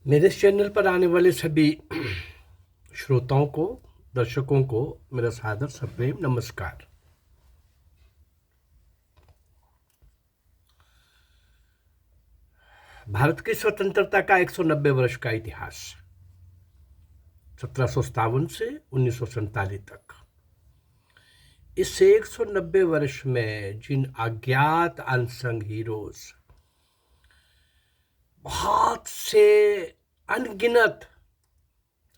मेरे इस चैनल पर आने वाले सभी श्रोताओं को, दर्शकों को मेरा सादर सप्रेम नमस्कार। भारत की स्वतंत्रता का 190 वर्ष का इतिहास, 1757 से 1947 तक। इस 190 वर्ष में जिन अज्ञात अनसंग हीरोज, बहुत से अनगिनत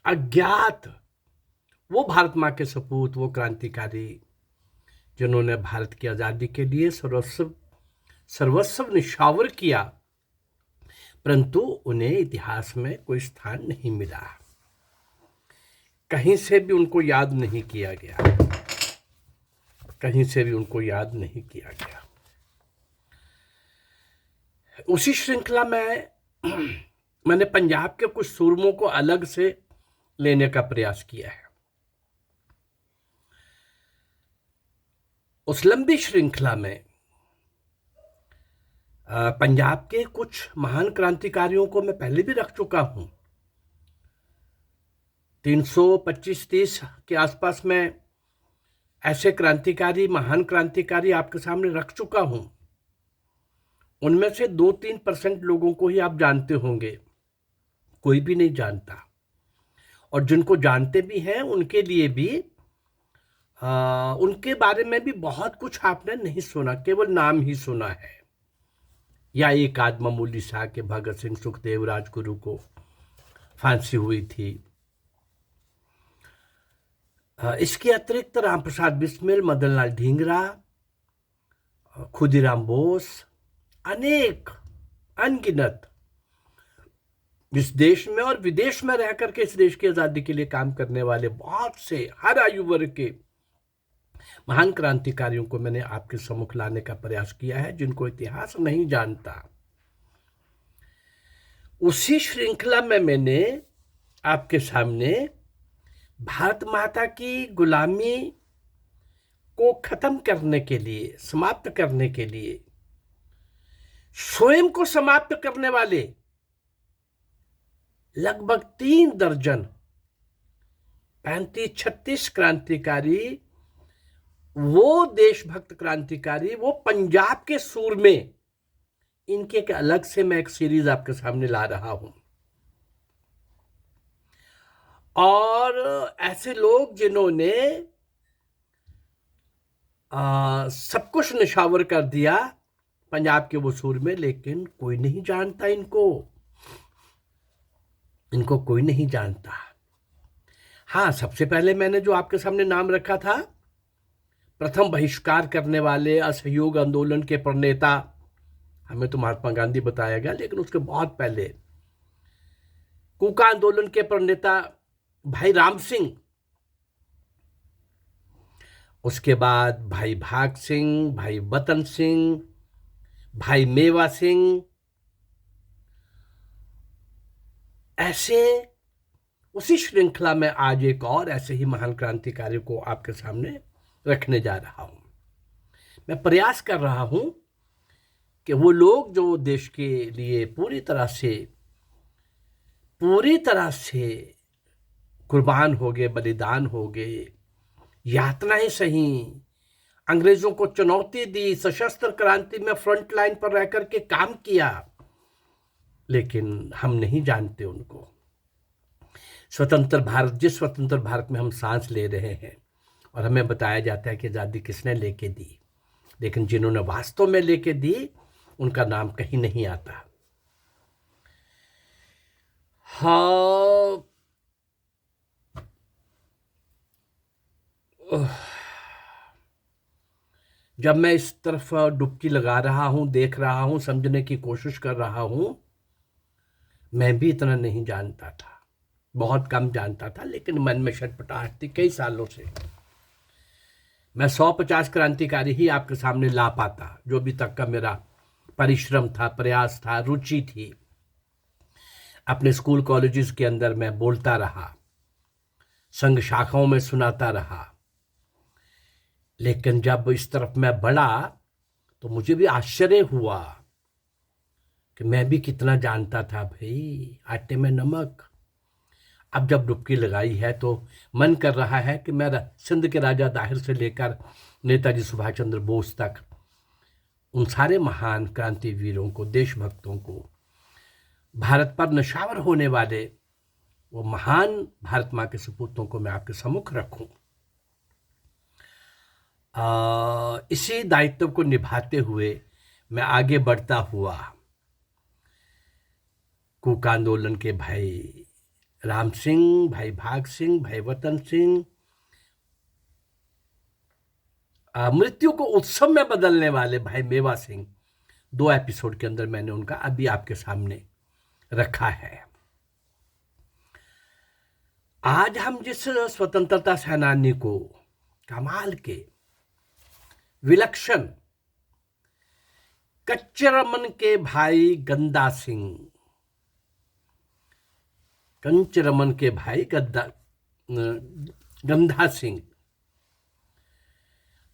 अज्ञात, वो भारत माँ के सपूत, वो क्रांतिकारी जिन्होंने भारत की आज़ादी के लिए सर्वस्व निछावर किया, परंतु उन्हें इतिहास में कोई स्थान नहीं मिला। कहीं से भी उनको याद नहीं किया गया, कहीं से भी उनको याद नहीं किया गया। उसी श्रृंखला में मैंने पंजाब के कुछ सूरमों को अलग से लेने का प्रयास किया है। उस लंबी श्रृंखला में पंजाब के कुछ महान क्रांतिकारियों को मैं पहले भी रख चुका हूं। 325-30 के आसपास में ऐसे क्रांतिकारी, महान क्रांतिकारी आपके सामने रख चुका हूं। उनमें से 2-3% लोगों को ही आप जानते होंगे, कोई भी नहीं जानता। और जिनको जानते भी हैं उनके लिए भी उनके बारे में भी बहुत कुछ आपने नहीं सुना, केवल नाम ही सुना है। या एक आध मामूली सा के भगत सिंह, सुखदेव, राजगुरु को फांसी हुई थी। इसके अतिरिक्त रामप्रसाद बिस्मिल, मदन लाल ढींगरा, खुदीराम बोस, अनेक अनगिनत इस देश में और विदेश में रह करके इस देश की आजादी के लिए काम करने वाले बहुत से हर आयु वर्ग के महान क्रांतिकारियों को मैंने आपके सम्मुख लाने का प्रयास किया है, जिनको इतिहास नहीं जानता। उसी श्रृंखला में मैंने आपके सामने भारत माता की गुलामी को खत्म करने के लिए, समाप्त करने के लिए, स्वयं को समाप्त करने वाले लगभग 3 दर्जन 35-36 क्रांतिकारी, वो देशभक्त क्रांतिकारी, वो पंजाब के सूरमे, इनके एक अलग से मैं एक सीरीज आपके सामने ला रहा हूं। और ऐसे लोग जिन्होंने सब कुछ निछावर कर दिया पंजाब के वो सूरमे, लेकिन कोई नहीं जानता इनको कोई नहीं जानता। हाँ, सबसे पहले मैंने जो आपके सामने नाम रखा था, प्रथम बहिष्कार करने वाले असहयोग आंदोलन के प्रणेता, हमें तो महात्मा गांधी बताया गया, लेकिन उसके बहुत पहले कूका आंदोलन के प्रणेता भाई राम सिंह, उसके बाद भाई भाग सिंह, भाई बतन सिंह, भाई मेवा सिंह, ऐसे उसी श्रृंखला में आज एक और ऐसे ही महान क्रांतिकारी को आपके सामने रखने जा रहा हूं। मैं प्रयास कर रहा हूं कि वो लोग जो देश के लिए पूरी तरह से कुर्बान हो गए, बलिदान हो गए, यातनाएं सही, अंग्रेजों को चुनौती दी, सशस्त्र क्रांति में फ्रंट लाइन पर रह करके काम किया, लेकिन हम नहीं जानते उनको। स्वतंत्र भारत, जिस स्वतंत्र भारत में हम सांस ले रहे हैं, और हमें बताया जाता है कि आज़ादी किसने लेके दी, लेकिन जिन्होंने वास्तव में लेके दी उनका नाम कहीं नहीं आता। हाँ, जब मैं इस तरफ डुबकी लगा रहा हूं, देख रहा हूं, समझने की कोशिश कर रहा हूं, मैं भी इतना नहीं जानता था, बहुत कम जानता था, लेकिन मन में छटपटाहट थी कई सालों से। मैं 150 क्रांतिकारी ही आपके सामने ला पाता, जो भी तक का मेरा परिश्रम था, प्रयास था, रुचि थी। अपने स्कूल कॉलेजेस के अंदर मैं बोलता रहा, संघ शाखाओं में सुनाता रहा, लेकिन जब इस तरफ मैं बढ़ा तो मुझे भी आश्चर्य हुआ कि मैं भी कितना जानता था भाई, आटे में नमक। अब जब डुबकी लगाई है तो मन कर रहा है कि मैं सिंध के राजा दाहिर से लेकर नेताजी सुभाष चंद्र बोस तक उन सारे महान क्रांतिवीरों को, देशभक्तों को, भारत पर नशावर होने वाले वो महान भारत माँ के सपूतों को मैं आपके सम्मुख रखूं। इसी दायित्व को निभाते हुए मैं आगे बढ़ता हुआ कूक आंदोलन के भाई राम सिंह, भाई भाग सिंह, भाई वतन सिंह, मृत्यु को उत्सव में बदलने वाले भाई मेवा सिंह, 2 एपिसोड के अंदर मैंने उनका अभी आपके सामने रखा है। आज हम जिस स्वतंत्रता सेनानी को, कमाल के, विलक्षण, कच्चे रमन के भाई गंदा सिंह, कंचरमन के भाई गंधा सिंह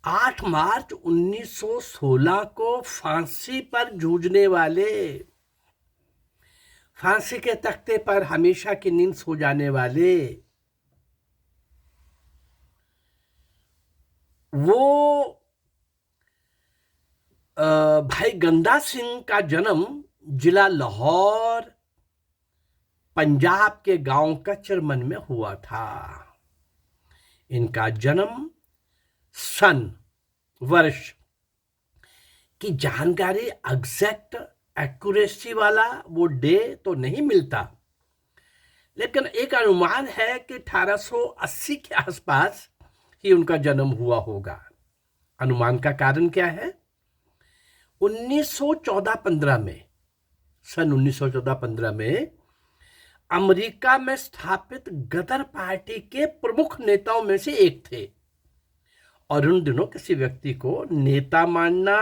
8 मार्च 1916 को फांसी पर जूझने वाले, फांसी के तख्ते पर हमेशा की नींद सो जाने वाले वो भाई गंदा सिंह का जन्म जिला लाहौर, पंजाब के गांव कचरमन में हुआ था। इनका जन्म सन, वर्ष की जानकारी, एग्जैक्ट एक्यूरेसी वाला वो डे तो नहीं मिलता, लेकिन एक अनुमान है कि 1880 के आसपास ही उनका जन्म हुआ होगा। अनुमान का कारण क्या है? 1914-15 में, सन 1914-15 में अमेरिका में स्थापित गदर पार्टी के प्रमुख नेताओं में से एक थे। और उन दिनों किसी व्यक्ति को नेता मानना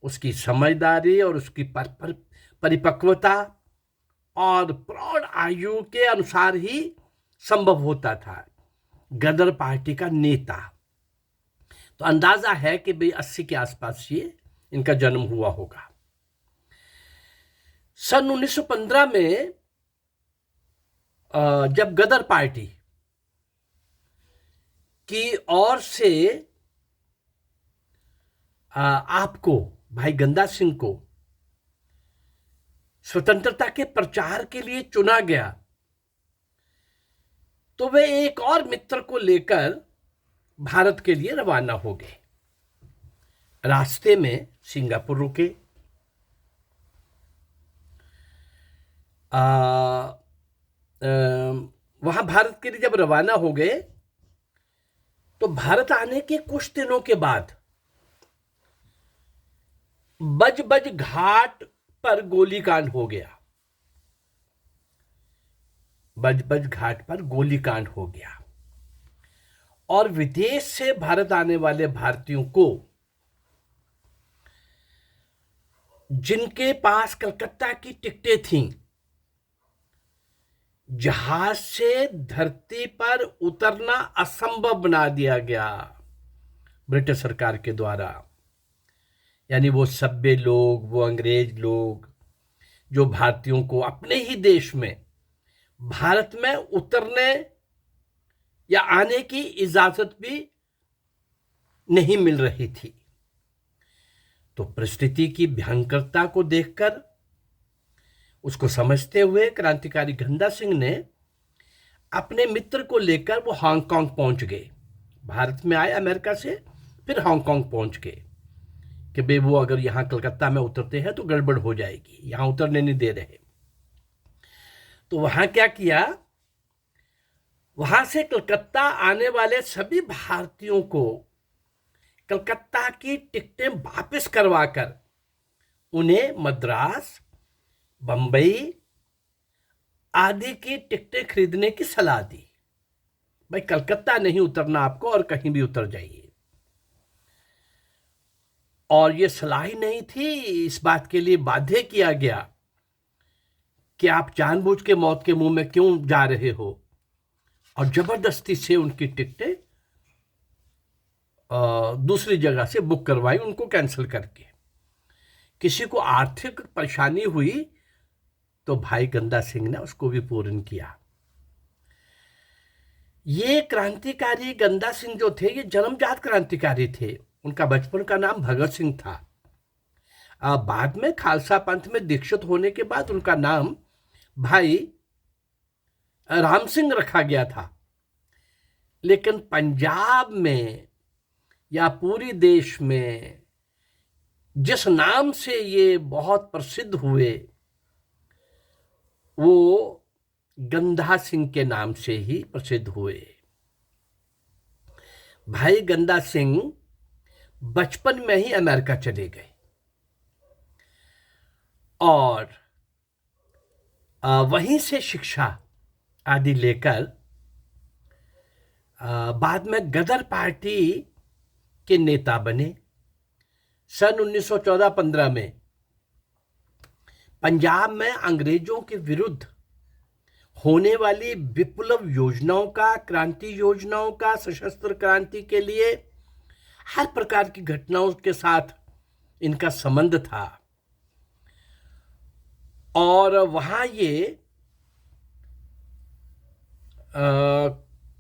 उसकी समझदारी और उसकी परिपक्वता और प्रौढ़ आयु के अनुसार ही संभव होता था। गदर पार्टी का नेता, तो अंदाजा है कि भाई 80 के आसपास ये इनका जन्म हुआ होगा। सन 1915 में जब गदर पार्टी की ओर से आपको, भाई गंदा सिंह को स्वतंत्रता के प्रचार के लिए चुना गया, तो वे एक और मित्र को लेकर भारत के लिए रवाना हो गए। रास्ते में सिंगापुर रुके। वहां भारत के लिए जब रवाना हो गए तो भारत आने के कुछ दिनों के बाद बज घाट पर गोलीकांड हो गया। बज घाट पर गोलीकांड हो गया और विदेश से भारत आने वाले भारतीयों को, जिनके पास कलकत्ता की टिकटें थीं, जहाज से धरती पर उतरना असंभव बना दिया गया ब्रिटिश सरकार के द्वारा। यानी वो सभ्य लोग, वो अंग्रेज लोग जो भारतीयों को अपने ही देश में, भारत में उतरने या आने की इजाजत भी नहीं मिल रही थी। तो परिस्थिति की भयंकरता को देखकर, उसको समझते हुए क्रांतिकारी गंदा सिंह ने अपने मित्र को लेकर वो हांगकांग पहुंच गए। भारत में आए अमेरिका से, फिर हांगकांग पहुंच गए कि भाई वो अगर यहां कलकत्ता में उतरते हैं तो गड़बड़ हो जाएगी, यहां उतरने नहीं दे रहे। तो वहां क्या किया, वहां से कलकत्ता आने वाले सभी भारतीयों को कलकत्ता की टिकटें वापस करवाकर उन्हें मद्रास, बंबई आदि की टिकटें खरीदने की सलाह दी। भाई कलकत्ता नहीं उतरना आपको, और कहीं भी उतर जाइए। और ये सलाह ही नहीं थी, इस बात के लिए बाध्य किया गया कि आप जानबूझ के मौत के मुंह में क्यों जा रहे हो, और जबरदस्ती से उनकी टिकटें दूसरी जगह से बुक करवाई, उनको कैंसिल करके, किसी को आर्थिक परेशानी हुई तो भाई गंदा सिंह ने उसको भी पूर्ण किया। ये क्रांतिकारी गंदा सिंह जो थे ये जन्मजात क्रांतिकारी थे। उनका बचपन का नाम भगत सिंह था। बाद में खालसा पंथ में दीक्षित होने के बाद उनका नाम भाई राम सिंह रखा गया था। लेकिन पंजाब में या पूरी देश में जिस नाम से ये बहुत प्रसिद्ध हुए वो गंदा सिंह के नाम से ही प्रसिद्ध हुए। भाई गंदा सिंह बचपन में ही अमेरिका चले गए और वहीं से शिक्षा आदि लेकर बाद में गदर पार्टी के नेता बने। सन 1914-15 में पंजाब में अंग्रेजों के विरुद्ध होने वाली विप्लव योजनाओं का, क्रांति योजनाओं का, सशस्त्र क्रांति के लिए हर प्रकार की घटनाओं के साथ इनका संबंध था। और वहां ये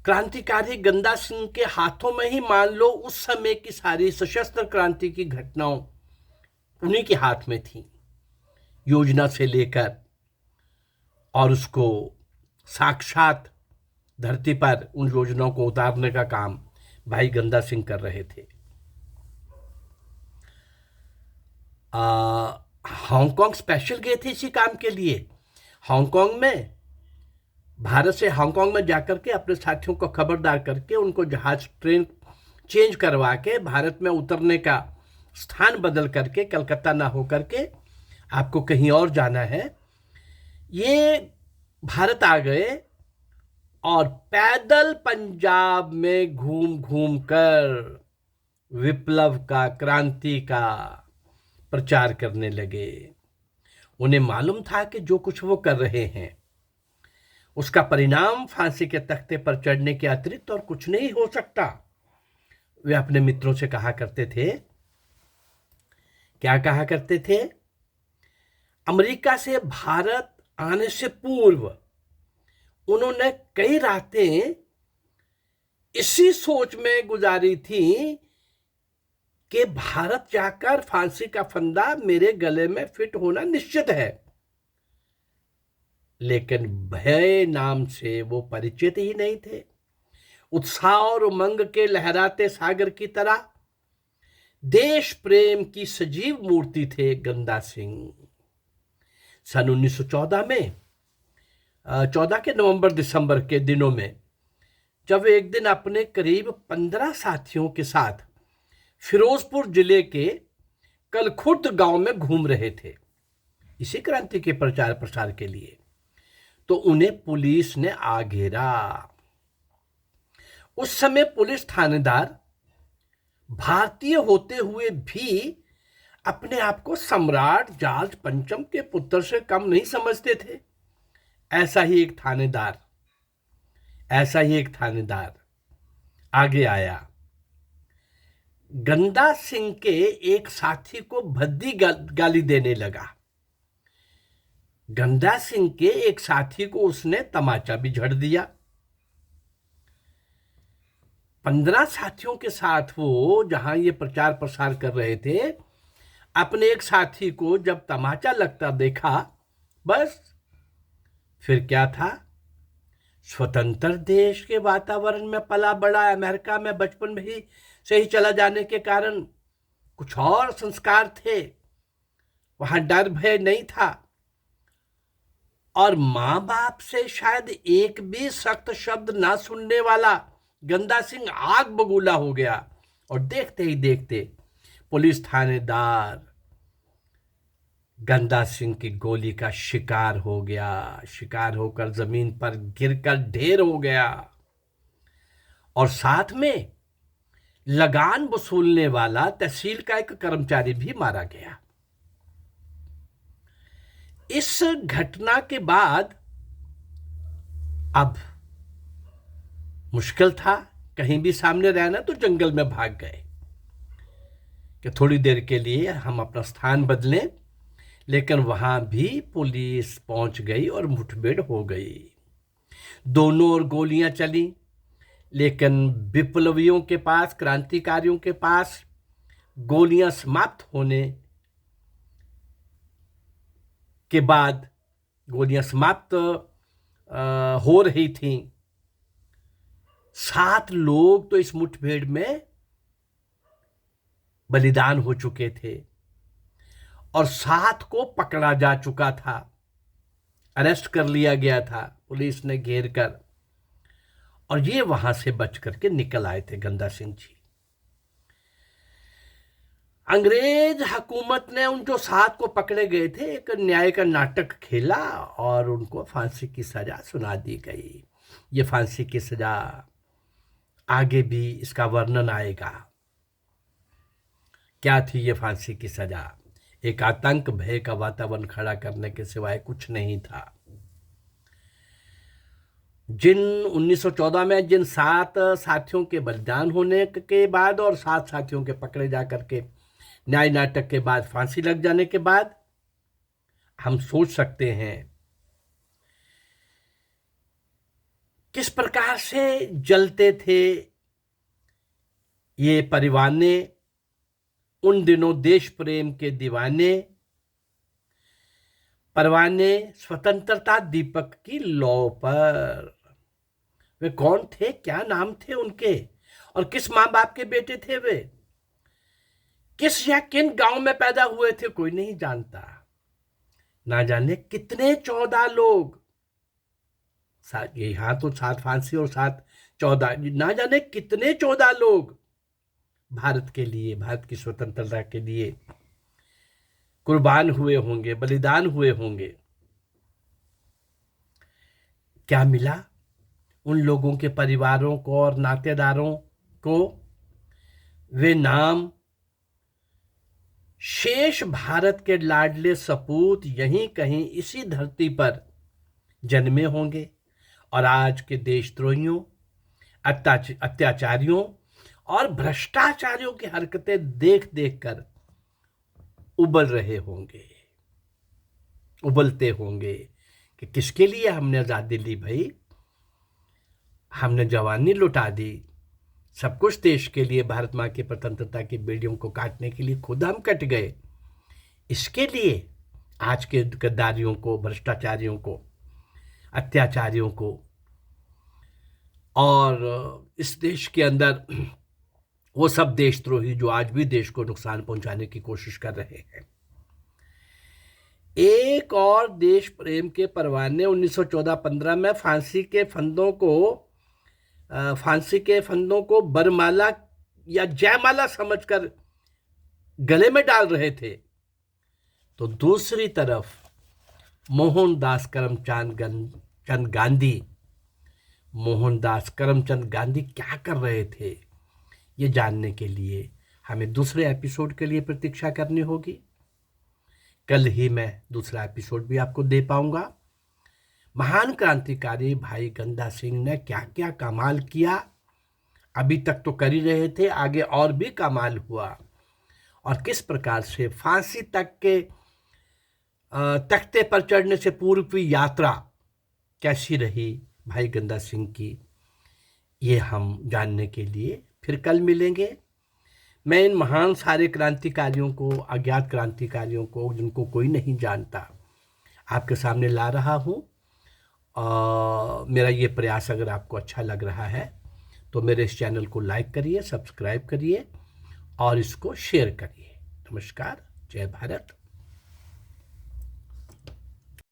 क्रांतिकारी गंदा सिंह के हाथों में ही मान लो उस समय की सारी सशस्त्र क्रांति की घटनाओं उन्हीं के हाथ में थी, योजना से लेकर और उसको साक्षात धरती पर उन योजनाओं को उतारने का काम भाई गंदा सिंह कर रहे थे। हांगकांग स्पेशल गए थे इसी काम के लिए। हांगकांग में भारत से हांगकांग में जाकर के अपने साथियों को खबरदार करके उनको जहाज ट्रेन चेंज करवा के भारत में उतरने का स्थान बदल करके कलकत्ता ना हो करके आपको कहीं और जाना है, ये भारत आ गए और पैदल पंजाब में घूम घूम कर विप्लव का, क्रांति का प्रचार करने लगे। उन्हें मालूम था कि जो कुछ वो कर रहे हैं उसका परिणाम फांसी के तख्ते पर चढ़ने के अतिरिक्त और कुछ नहीं हो सकता। वे अपने मित्रों से कहा करते थे, क्या कहा करते थे? अमेरिका से भारत आने से पूर्व उन्होंने कई रातें इसी सोच में गुजारी थी कि भारत जाकर फांसी का फंदा मेरे गले में फिट होना निश्चित है। लेकिन भय नाम से वो परिचित ही नहीं थे। उत्साह और उमंग के लहराते सागर की तरह देश प्रेम की सजीव मूर्ति थे गंदा सिंह। सन 1914 में 14 के नवंबर दिसंबर के दिनों में जब वे एक दिन अपने करीब 15 साथियों के साथ फिरोजपुर जिले के कलखुर्द गांव में घूम रहे थे इसी क्रांति के प्रचार प्रसार के लिए, तो उन्हें पुलिस ने आ घेरा। उस समय पुलिस थानेदार भारतीय होते हुए भी अपने आप को सम्राट जॉर्ज पंचम के पुत्र से कम नहीं समझते थे। ऐसा ही एक थानेदार आगे आया। गंदा सिंह के एक साथी को भद्दी गाली देने लगा। गंदा सिंह के एक साथी को उसने तमाचा भी झड़ दिया। 15 साथियों के साथ वो जहां ये प्रचार प्रसार कर रहे थे, अपने एक साथी को जब तमाचा लगता देखा, बस फिर क्या था? स्वतंत्र देश के वातावरण में पला बड़ा, अमेरिका में बचपन में ही से ही चला जाने के कारण कुछ और संस्कार थे, वहां डर भय नहीं था और मां बाप से शायद एक भी सख्त शब्द ना सुनने वाला गंदा सिंह आग बबूला हो गया और देखते ही देखते पुलिस थानेदार गंदा सिंह की गोली का शिकार हो गया। शिकार होकर जमीन पर गिरकर ढेर हो गया और साथ में लगान वसूलने वाला तहसील का एक कर्मचारी भी मारा गया। इस घटना के बाद अब मुश्किल था, कहीं भी सामने रहना तो जंगल में भाग गए। कि थोड़ी देर के लिए हम अपना स्थान बदलें, लेकिन वहां भी पुलिस पहुंच गई और मुठभेड़ हो गई। दोनों ओर गोलियां चली, लेकिन विप्लवियों के पास, क्रांतिकारियों के पास गोलियां समाप्त होने के बाद, गोलियां समाप्त हो रही थीं, 7 लोग तो इस मुठभेड़ में बलिदान हो चुके थे और 7 को पकड़ा जा चुका था, अरेस्ट कर लिया गया था पुलिस ने घेर कर, और ये वहां से बच करके निकल आए थे गंदा सिंह जी। अंग्रेज हुकूमत ने उन जो 7 को पकड़े गए थे एक न्याय का नाटक खेला और उनको फांसी की सजा सुना दी गई। ये फांसी की सजा आगे भी इसका वर्णन आएगा। क्या थी ये फांसी की सजा? एक आतंक भय का वातावरण खड़ा करने के सिवाय कुछ नहीं था। जिन 1914 में जिन 7 साथियों के बलिदान होने के बाद और 7 साथियों के पकड़े जाकर के न्याय नाटक के बाद फांसी लग जाने के बाद, हम सोच सकते हैं किस प्रकार से जलते थे ये परिवाने, उन दिनों देश प्रेम के दीवाने, परवाने स्वतंत्रता दीपक की लौ पर। वे कौन थे, क्या नाम थे उनके, और किस मां बाप के बेटे थे वे, किस या किन गांव में पैदा हुए थे, कोई नहीं जानता। ना जाने कितने 14 लोग, यहां तो 7 फांसी और 7 14, ना जाने कितने 14 लोग भारत के लिए, भारत की स्वतंत्रता के लिए कुर्बान हुए होंगे, बलिदान हुए होंगे। क्या मिला उन लोगों के परिवारों को और नातेदारों को? वे नाम शेष भारत के लाडले सपूत यहीं कहीं इसी धरती पर जन्मे होंगे और आज के देशद्रोहियों, अत्याचारियों और भ्रष्टाचारियों की हरकतें देख देख कर उबल रहे होंगे, उबलते होंगे कि किसके लिए हमने आजादी ली भाई, हमने जवानी लुटा दी, सब कुछ देश के लिए, भारत मां की स्वतंत्रता की बेड़ियों को काटने के लिए खुद हम कट गए। इसके लिए आज के गद्दारियों को, भ्रष्टाचारियों को, अत्याचारियों को और इस देश के अंदर वो सब देशद्रोही जो आज भी देश को नुकसान पहुंचाने की कोशिश कर रहे हैं। एक और देश प्रेम के परवाने 1914-15 में फांसी के फंदों को बरमाला या जयमाला समझकर गले में डाल रहे थे, तो दूसरी तरफ मोहनदास करमचंद गांधी क्या कर रहे थे, ये जानने के लिए हमें दूसरे एपिसोड के लिए प्रतीक्षा करनी होगी। कल ही मैं दूसरा एपिसोड भी आपको दे पाऊंगा। महान क्रांतिकारी भाई गंदा सिंह ने क्या क्या कमाल किया, अभी तक तो कर ही रहे थे, आगे और भी कमाल हुआ, और किस प्रकार से फांसी तक के तख्ते पर चढ़ने से पूर्व की यात्रा कैसी रही भाई गंदा सिंह की, ये हम जानने के लिए फिर कल मिलेंगे। मैं इन महान सारे क्रांतिकारियों को, अज्ञात क्रांतिकारियों को, जिनको कोई नहीं जानता, आपके सामने ला रहा हूँ। मेरा ये प्रयास अगर आपको अच्छा लग रहा है तो मेरे इस चैनल को लाइक करिए, सब्सक्राइब करिए और इसको शेयर करिए। नमस्कार, जय भारत।